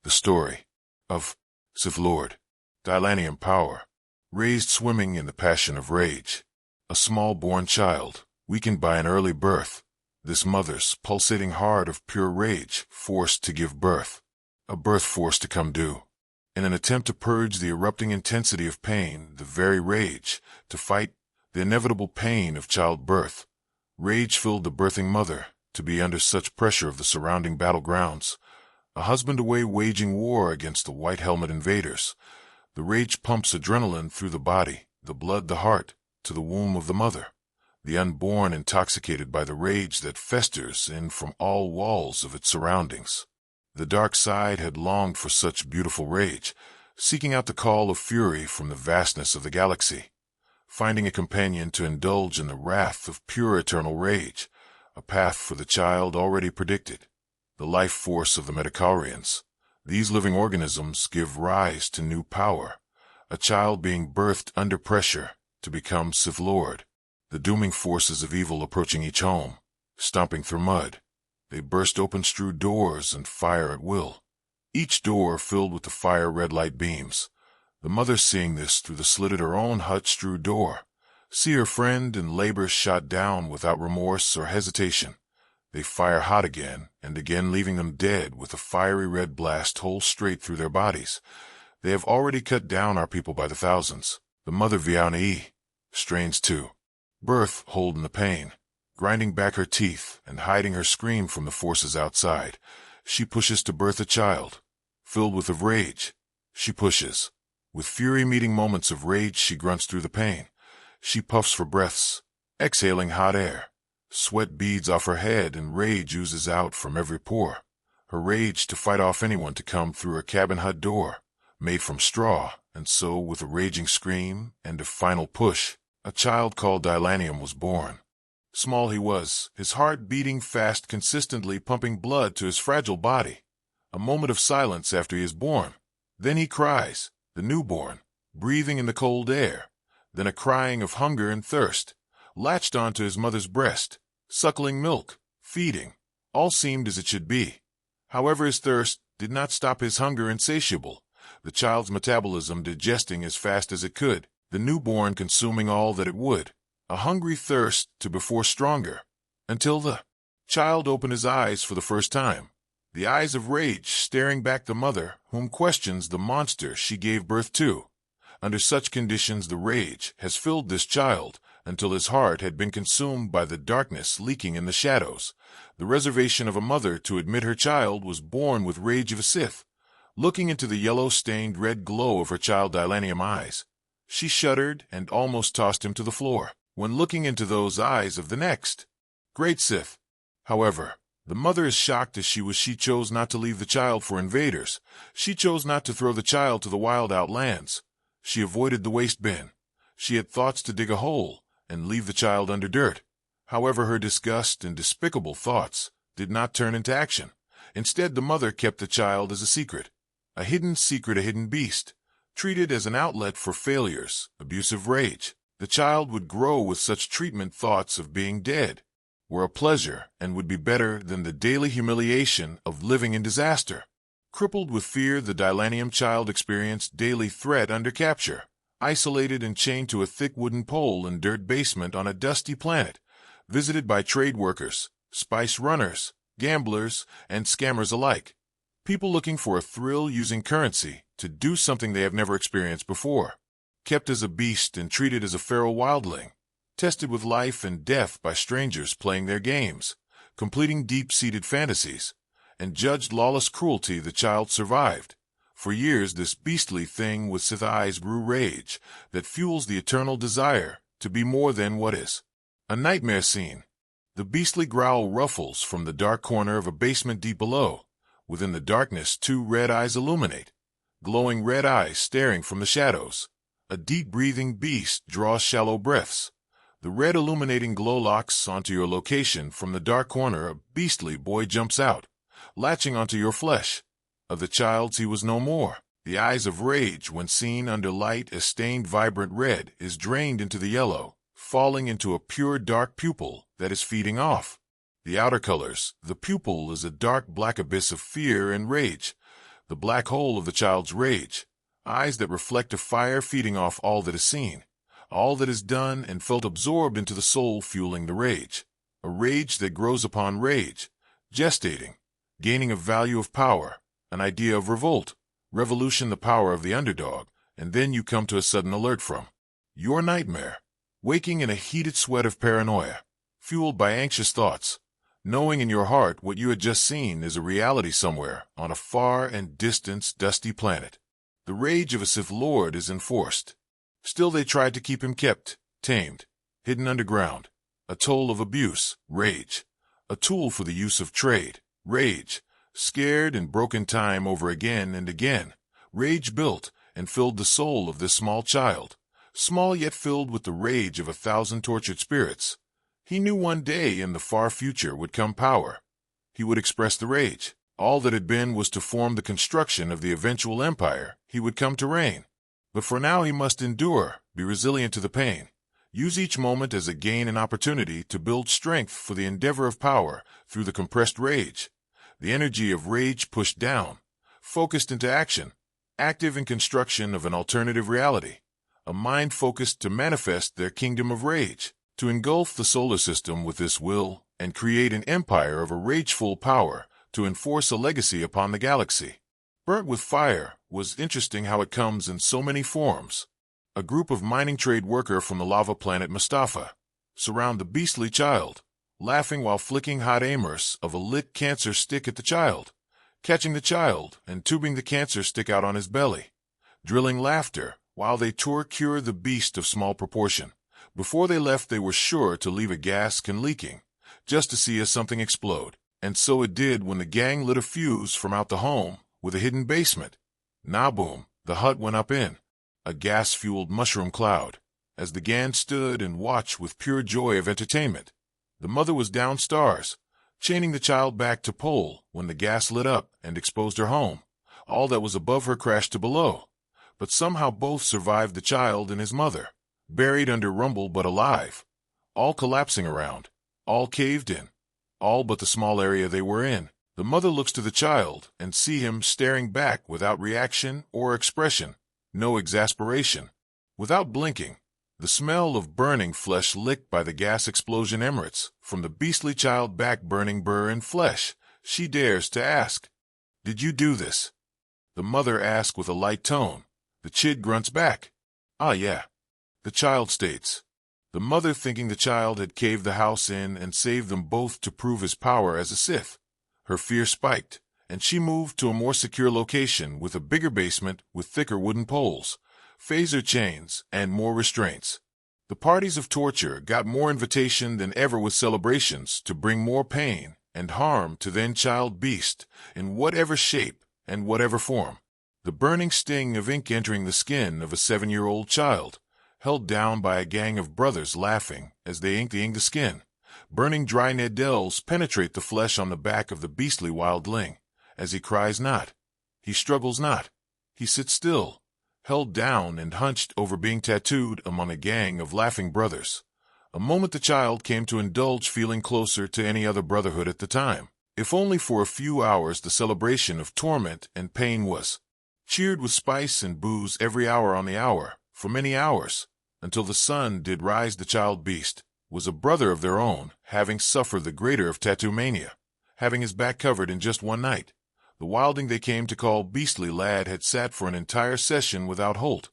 The story of Sith Lord, Dylannium Power, raised swimming in the passion of rage. A small-born child, weakened by an early birth, this mother's pulsating heart of pure rage, forced to give birth. A birth forced to come due. In an attempt to purge the erupting intensity of pain, the very rage, to fight the inevitable pain of childbirth, rage filled the birthing mother to be under such pressure of the surrounding battlegrounds, a husband away waging war against the white helmet invaders. The rage pumps adrenaline through the body, the blood, the heart, to the womb of the mother, the unborn intoxicated by the rage that festers in from all walls of its surroundings. The dark side had longed for such beautiful rage, seeking out the call of fury from the vastness of the galaxy, finding a companion to indulge in the wrath of pure eternal rage, a path for the child already predicted. The life force of the Metacarians. These living organisms give rise to new power, a child being birthed under pressure to become Sith Lord. The dooming forces of evil approaching each home, stomping through mud. They burst open strewed doors and fire at will, each door filled with the fire-red light beams. The mother, seeing this through the slit at her own hut-strewed door, see her friend in labor shot down without remorse or hesitation. They fire hot again and again, leaving them dead with a fiery red blast hole straight through their bodies. They have already cut down our people by the thousands. The mother Vianney strains too. Birth holding the pain, grinding back her teeth and hiding her scream from the forces outside. She pushes to birth a child, filled with of rage. She pushes. With fury meeting moments of rage, she grunts through the pain. She puffs for breaths, exhaling hot air. Sweat beads off her head and rage oozes out from every pore. Her rage to fight off anyone to come through her cabin hut door, made from straw, and so with a raging scream and a final push, a child called Dylannium was born. Small he was, his heart beating fast, consistently pumping blood to his fragile body. A moment of silence after he is born. Then he cries, the newborn, breathing in the cold air. Then a crying of hunger and thirst, latched onto his mother's breast, suckling milk, feeding. All seemed as it should be. However, his thirst did not stop his hunger insatiable, the child's metabolism digesting as fast as it could, the newborn consuming all that it would, a hungry thirst to before stronger, until the child opened his eyes for the first time, the eyes of rage staring back the mother, whom questions the monster she gave birth to. Under such conditions the rage has filled this child, until his heart had been consumed by the darkness leaking in the shadows. The reservation of a mother to admit her child was born with rage of a Sith. Looking into the yellow-stained red glow of her child Dylannium eyes, she shuddered and almost tossed him to the floor, when looking into those eyes of the next great Sith. However, the mother is shocked as she chose not to leave the child for invaders. She chose not to throw the child to the wild outlands. She avoided the waste bin. She had thoughts to dig a hole and leave the child under dirt. However, her disgust and despicable thoughts did not turn into action. Instead, the mother kept the child as a secret, a hidden secret, a hidden beast, treated as an outlet for failures, abusive rage. The child would grow with such treatment. Thoughts of being dead were a pleasure and would be better than the daily humiliation of living in disaster. Crippled with fear, the Dylannium child experienced daily threat under capture, isolated and chained to a thick wooden pole in dirt basement on a dusty planet, visited by trade workers, spice runners, gamblers, and scammers alike. People looking for a thrill, using currency to do something they have never experienced before. Kept as a beast and treated as a feral wildling, tested with life and death by strangers playing their games, completing deep-seated fantasies, and judged lawless cruelty. The child survived. For years this beastly thing with Sith eyes grew rage that fuels the eternal desire to be more than what is. A nightmare scene. The beastly growl ruffles from the dark corner of a basement deep below. Within the darkness, two red eyes illuminate, glowing red eyes staring from the shadows. A deep-breathing beast draws shallow breaths. The red illuminating glow locks onto your location. From the dark corner, a beastly boy jumps out, latching onto your flesh. Of the child's he was no more. The eyes of rage, when seen under light, a stained vibrant red, is drained into the yellow, falling into a pure dark pupil that is feeding off. The outer colors, the pupil is a dark black abyss of fear and rage. the black hole of the child's rage, eyes that reflect a fire feeding off all that is seen, all that is done and felt absorbed into the soul fueling the rage, a rage that grows upon rage, gestating, gaining a value of power, an idea of revolt, revolution, the power of the underdog, and then you come to a sudden alert from your nightmare, waking in a heated sweat of paranoia, fueled by anxious thoughts, knowing in your heart what you had just seen is a reality somewhere on a far and distant dusty planet. The rage of a Sith Lord is enforced. Still they tried to keep him kept, tamed, hidden underground, a toll of abuse, rage, a tool for the use of trade, rage, scared and broken time over again and again. Rage built and filled the soul of this small child, small yet filled with the rage of 1,000 tortured spirits. He knew one day in the far future would come power. He would express the rage. All that had been was to form the construction of the eventual empire he would come to reign. But for now he must endure, be resilient to the pain, use each moment as a gain and opportunity to build strength for the endeavor of power through the compressed rage. The energy of rage pushed down, focused into action, active in construction of an alternative reality, a mind focused to manifest their kingdom of rage, to engulf the solar system with this will and create an empire of a rageful power to enforce a legacy upon the galaxy. Burnt with fire was interesting how it comes in so many forms. A group of mining trade worker from the lava planet Mustafa surround the beastly child, laughing while flicking hot amers of a lit cancer stick at the child, catching the child and tubing the cancer stick out on his belly, drilling laughter while they cure the beast of small proportion. Before they left they were sure to leave a gas can leaking, just to see something explode. And so it did when the gang lit a fuse from out the home with a hidden basement. Naboom, the hut went up in a gas-fueled mushroom cloud, as the gang stood and watched with pure joy of entertainment. The mother was down stars, chaining the child back to pole when the gas lit up and exposed her home. All that was above her crashed to below. But somehow both survived, the child and his mother, buried under rumble but alive, all collapsing around, all caved in. All but the small area they were in. The mother looks to the child and see him staring back without reaction or expression, no exasperation. Without blinking, the smell of burning flesh licked by the gas explosion emanates from the beastly child, back burning burr and flesh. She dares to ask, "Did you do this?" The mother asks with a light tone. The chid grunts back, "Ah, yeah." The child states. The mother, thinking the child had caved the house in and saved them both to prove his power as a Sith. Her fear spiked, and she moved to a more secure location with a bigger basement with thicker wooden poles, phaser chains, and more restraints. The parties of torture got more invitation than ever, with celebrations to bring more pain and harm to then child beast in whatever shape and whatever form. The burning sting of ink entering the skin of a 7-year-old child, held down by a gang of brothers laughing as they ink the skin. Burning dry needles penetrate the flesh on the back of the beastly wildling, as he cries not. He struggles not. He sits still, held down and hunched over, being tattooed among a gang of laughing brothers. A moment the child came to indulge, feeling closer to any other brotherhood at the time. If only for a few hours, the celebration of torment and pain was cheered with spice and booze every hour on the hour, for many hours, until the sun did rise. The child beast was a brother of their own, having suffered the greater of tattoo mania, having his back covered in just one night. The wilding they came to call beastly lad had sat for an entire session without halt,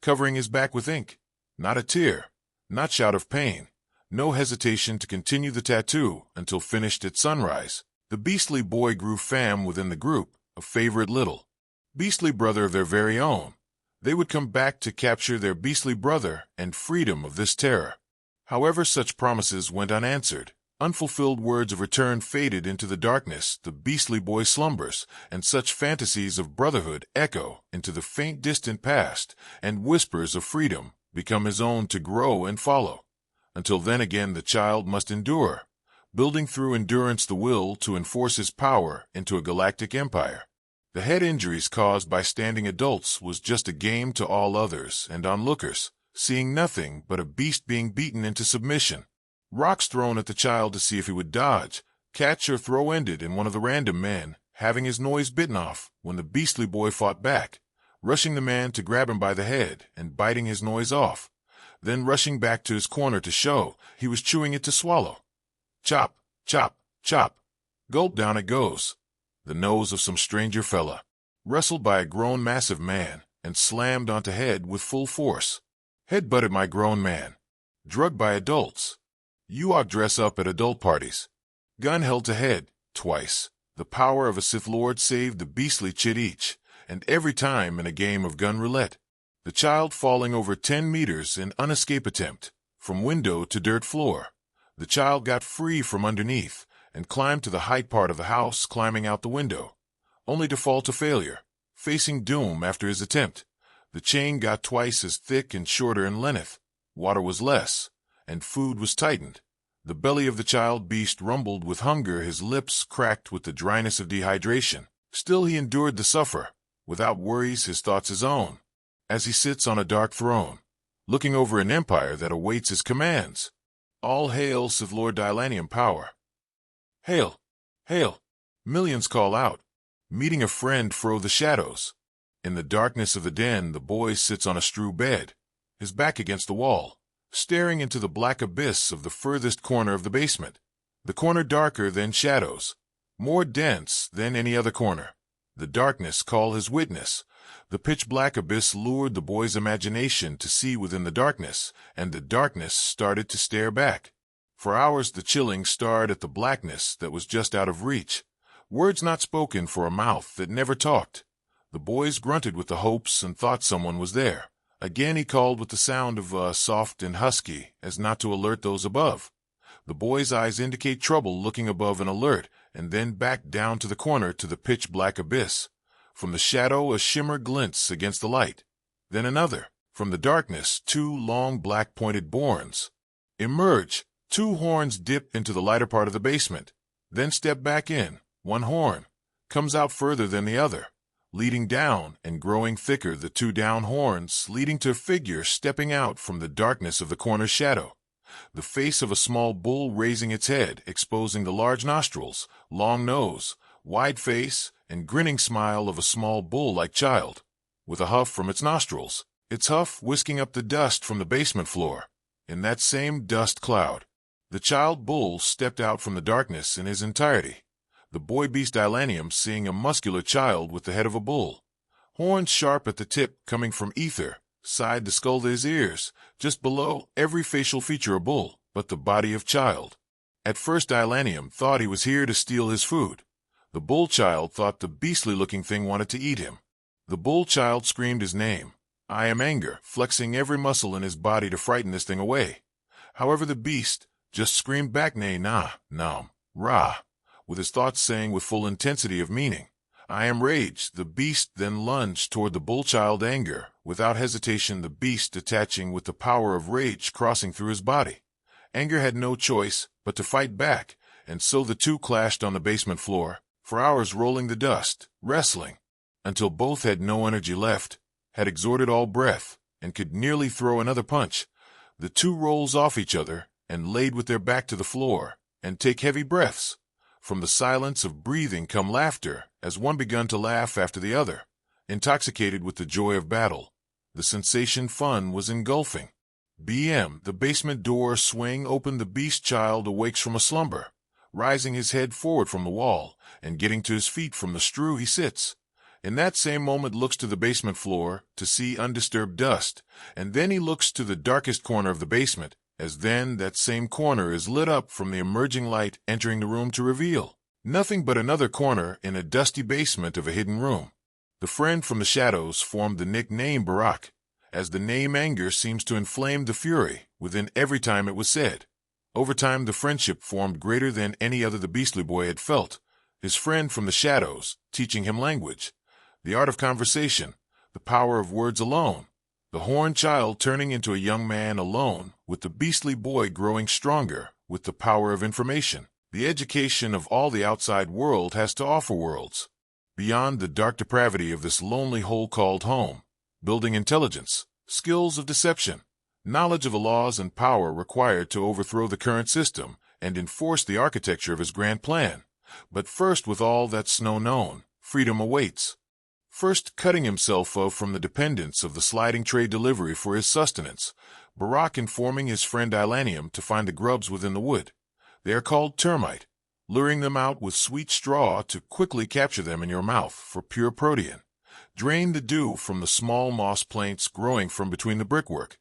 covering his back with ink. Not a tear, not shout of pain, no hesitation to continue the tattoo until finished at sunrise. The beastly boy grew fam within the group, a favorite little beastly brother of their very own. They would come back to capture their beastly brother and freedom of this terror. However, such promises went unanswered. Unfulfilled words of return faded into the darkness. The beastly boy slumbers, and such fantasies of brotherhood echo into the faint distant past, and whispers of freedom become his own to grow and follow. Until then again the child must endure, building through endurance the will to enforce his power into a galactic empire. The head injuries caused by standing adults was just a game to all others and onlookers, seeing nothing but a beast being beaten into submission. Rocks thrown at the child to see if he would dodge, catch, or throw ended in one of the random men having his noise bitten off when the beastly boy fought back, rushing the man to grab him by the head and biting his noise off, then rushing back to his corner to show he was chewing it to swallow. Chop, chop, chop. Gulp down it goes. The nose of some stranger fella, wrestled by a grown massive man, and slammed onto head with full force. Head butted my grown man. Drugged by adults. You ought dress up at adult parties. Gun held to head, twice. The power of a Sith Lord saved the beastly chit each, and every time in a game of gun roulette. The child falling over 10 meters in unescape attempt, from window to dirt floor. The child got free from underneath, and climbed to the height part of the house, climbing out the window, only to fall to failure, facing doom after his attempt. The chain got twice as thick and shorter in length, water was less, and food was tightened. The belly of the child beast rumbled with hunger, his lips cracked with the dryness of dehydration. Still he endured the suffer, without worries, his thoughts his own, as he sits on a dark throne, looking over an empire that awaits his commands. All hail Sith Lord Dylannium Power. Hail! Hail! Millions call out, meeting a friend fro the shadows. In the darkness of the den, the boy sits on a straw bed, his back against the wall, staring into the black abyss of the furthest corner of the basement. The corner darker than shadows, more dense than any other corner. The darkness called his witness. The pitch-black abyss lured the boy's imagination to see within the darkness, and the darkness started to stare back. For hours the chilling stared at the blackness that was just out of reach, words not spoken for a mouth that never talked. The boys grunted with the hopes and thought someone was there. Again he called with the sound of soft and husky, as not to alert those above. The boy's eyes indicate trouble, looking above and alert, and then back down to the corner to the pitch-black abyss. From the shadow a shimmer glints against the light. Then another. From the darkness 2 long black-pointed horns emerge. 2 horns dip into the lighter part of the basement, then step back in. 1 horn comes out further than the other, leading down and growing thicker, the 2 down horns leading to a figure stepping out from the darkness of the corner's shadow. The face of a small bull raising its head, exposing the large nostrils, long nose, wide face, and grinning smile of a small bull-like child, with a huff from its nostrils, its huff whisking up the dust from the basement floor. In that same dust cloud, the child bull stepped out from the darkness in his entirety. The boy beast Dylannium seeing a muscular child with the head of a bull, horns sharp at the tip coming from ether, side the skull to his ears, just below every facial feature a bull, but the body of child. At first Dylannium thought he was here to steal his food. The bull child thought the beastly-looking thing wanted to eat him. The bull child screamed his name. I am Anger, flexing every muscle in his body to frighten this thing away. However, the beast just screamed back, nay, nah, nom, rah, with his thoughts saying with full intensity of meaning, I am Rage. The beast then lunged toward the bull child Anger. Without hesitation, the beast attaching with the power of rage crossing through his body. Anger had no choice but to fight back, and so the 2 clashed on the basement floor, for hours rolling the dust, wrestling, until both had no energy left, had exhausted all breath, and could nearly throw another punch. The 2 rolls off each other, and laid with their back to the floor, and take heavy breaths. From the silence of breathing come laughter, as one begun to laugh after the other, intoxicated with the joy of battle. The sensation fun was engulfing. BM, the basement door swing open, the beast child awakes from a slumber, rising his head forward from the wall, and getting to his feet from the straw he sits. In that same moment looks to the basement floor to see undisturbed dust, and then he looks to the darkest corner of the basement, as then that same corner is lit up from the emerging light entering the room to reveal nothing but another corner in a dusty basement of a hidden room. The friend from the shadows formed the nickname Barak, as the name Anger seems to inflame the fury within every time it was said. Over time the friendship formed greater than any other the beastly boy had felt, his friend from the shadows teaching him language, the art of conversation, the power of words alone, the horned child turning into a young man alone, with the beastly boy growing stronger with the power of information. The education of all the outside world has to offer worlds beyond the dark depravity of this lonely hole called home, building intelligence, skills of deception, knowledge of the laws and power required to overthrow the current system and enforce the architecture of his grand plan. But first, with all that snow known, freedom awaits. First, cutting himself off from the dependence of the sliding tray delivery for his sustenance, Barack informing his friend Dylannium to find the grubs within the wood. They are called termite, luring them out with sweet straw to quickly capture them in your mouth for pure protein. Drain the dew from the small moss plants growing from between the brickwork,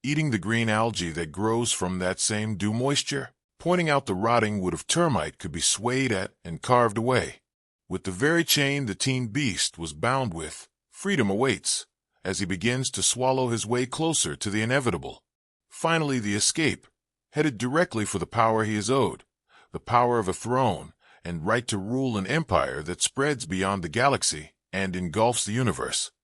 eating the green algae that grows from that same dew moisture. Pointing out the rotting wood of termite could be swayed at and carved away. With the very chain the teen beast was bound with, freedom awaits, as he begins to swallow his way closer to the inevitable. Finally, the escape, headed directly for the power he is owed, the power of a throne and right to rule an empire that spreads beyond the galaxy and engulfs the universe.